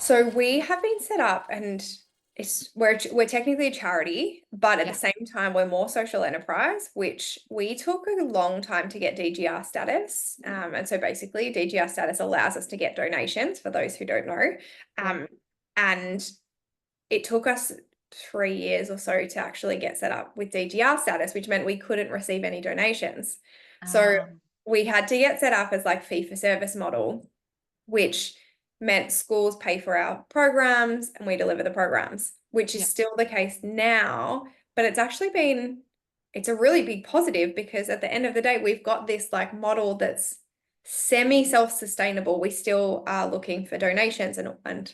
So we have been set up and we're technically a charity, but at the Yeah. same time we're more social enterprise, which we took a long time to get DGR status. And so basically DGR status allows us to get donations for those who don't know. Yeah. Um, and it took us 3 years or so to actually get set up with DGR status, which meant we couldn't receive any donations. So Um, we had to get set up as like fee for service model, which meant schools pay for our programs and we deliver the programs, which is yeah. still the case now. But it's a really big positive because at the end of the day, we've got this like model that's semi self-sustainable. We still are looking for donations and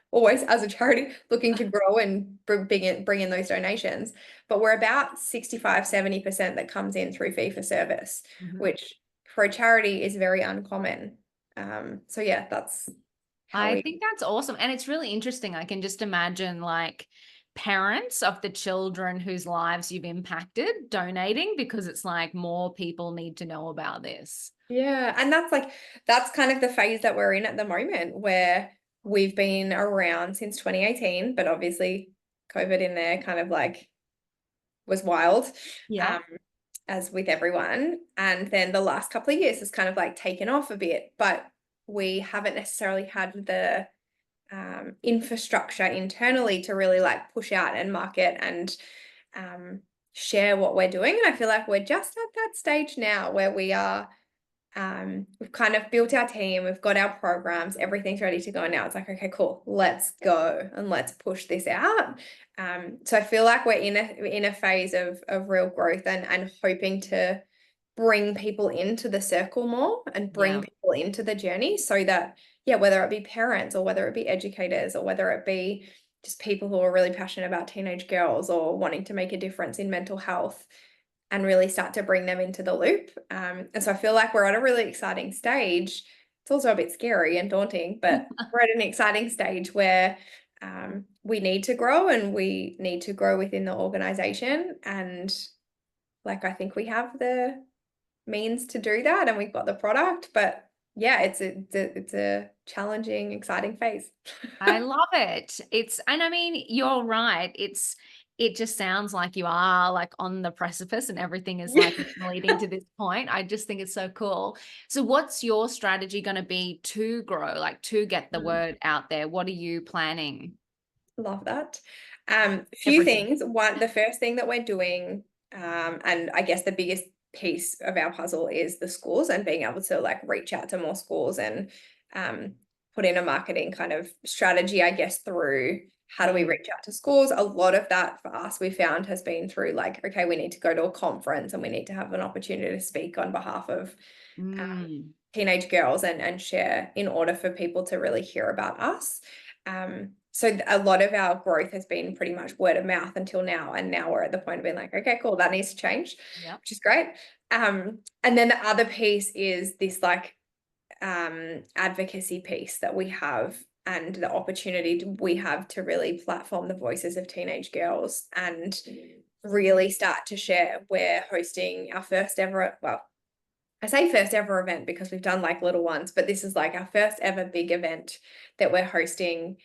always as a charity looking to grow and bring in those donations. But we're about 65-70% that comes in through fee for service, Mhm. which for a charity is very uncommon. So yeah, that's how I we, think that's awesome. And it's really interesting. I can just imagine like parents of the children whose lives you've impacted donating because it's like more people need to know about this. yeah. And that's kind of the phase that we're in at the moment where we've been around since 2018, but obviously COVID in there kind of like was wild. Yeah. Um, as with everyone. And then the last couple of years has kind of like taken off a bit, but we haven't necessarily had the infrastructure internally to really like push out and market and um, share what we're doing. And I feel like we're just at that stage now where we've kind of built our team, we've got our programs, everything's ready to go now. It's like, okay, cool, let's go and let's push this out. So I feel like we're in a phase of real growth and hoping to bring people into the circle more and bring Yeah. people into the journey so that, yeah, whether it be parents or whether it be educators or whether it be just people who are really passionate about teenage girls or wanting to make a difference in mental health and really start to bring them into the loop. And so I feel like we're at a really exciting stage. It's also a bit scary and daunting, but we're at an exciting stage where we need to grow and we need to grow within the organization. And like, I think we have the means to do that and we've got the product, but yeah, it's a challenging, exciting phase. I love it. And I mean, you're right. It just sounds like you are like on the precipice and everything is like leading to this point. I just think it's so cool. So what's your strategy going to be to grow, like to get the word out there? What are you planning? Love that. A few Everything. things. One, the first thing that we're doing, and I guess the biggest piece of our puzzle is the schools and being able to like reach out to more schools and um, put in a marketing kind of strategy, I guess, through how do we Mm, reach out to schools? A lot of that for us, we found has been through like, okay, we need to go to a conference and we need to have an opportunity to speak on behalf of mm, teenage girls and share in order for people to really hear about us. So a lot of our growth has been pretty much word of mouth until now. And now we're at the point of being like, okay, cool, that needs to change, yep. which is great. And then the other piece is this like advocacy piece that we have and the opportunity we have to really platform the voices of teenage girls and really start to share. We're hosting our first ever, well, I say first ever event because we've done like little ones, but this is like our first ever big event that we're hosting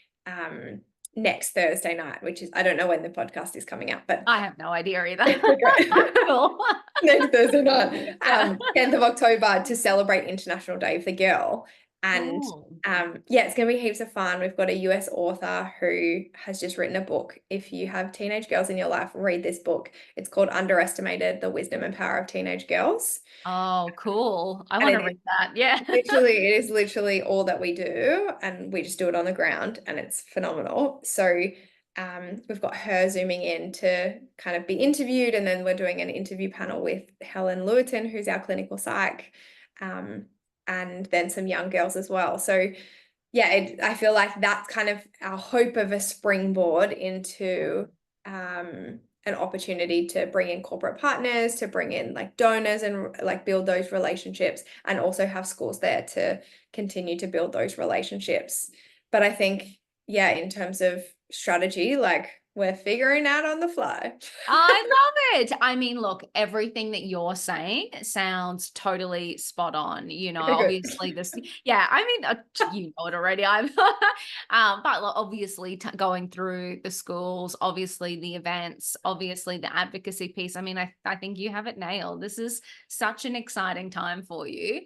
next Thursday night, which is, I don't know when the podcast is coming out, but I have no idea either. next week, Cool. next Thursday night, Yeah. 10th of October to celebrate International Day of the Girl. And Cool. yeah, it's going to be heaps of fun. We've got a US author who has just written a book. If you have teenage girls in your life, read this book. It's called Underestimated: The Wisdom and Power of Teenage Girls. Oh, cool. I And want it to is read that. Yeah. it is literally all that we do, and we just do it on the ground, and it's phenomenal. So we've got her zooming in to kind of be interviewed, and then we're doing an interview panel with Helen Lewitton, who's our clinical psych, and then some young girls as well. So yeah, I feel like that's kind of our hope of a springboard into an opportunity to bring in corporate partners, to bring in like donors and like build those relationships, and also have schools there to continue to build those relationships. But I think, yeah, in terms of strategy, like we're figuring out on the fly. I love it. I mean, look, everything that you're saying sounds totally spot on. Okay, good. Obviously this, yeah, I mean, you know it already. But like, obviously going through the schools, obviously the events, obviously the advocacy piece. I mean, I think you have it nailed. This is such an exciting time for you.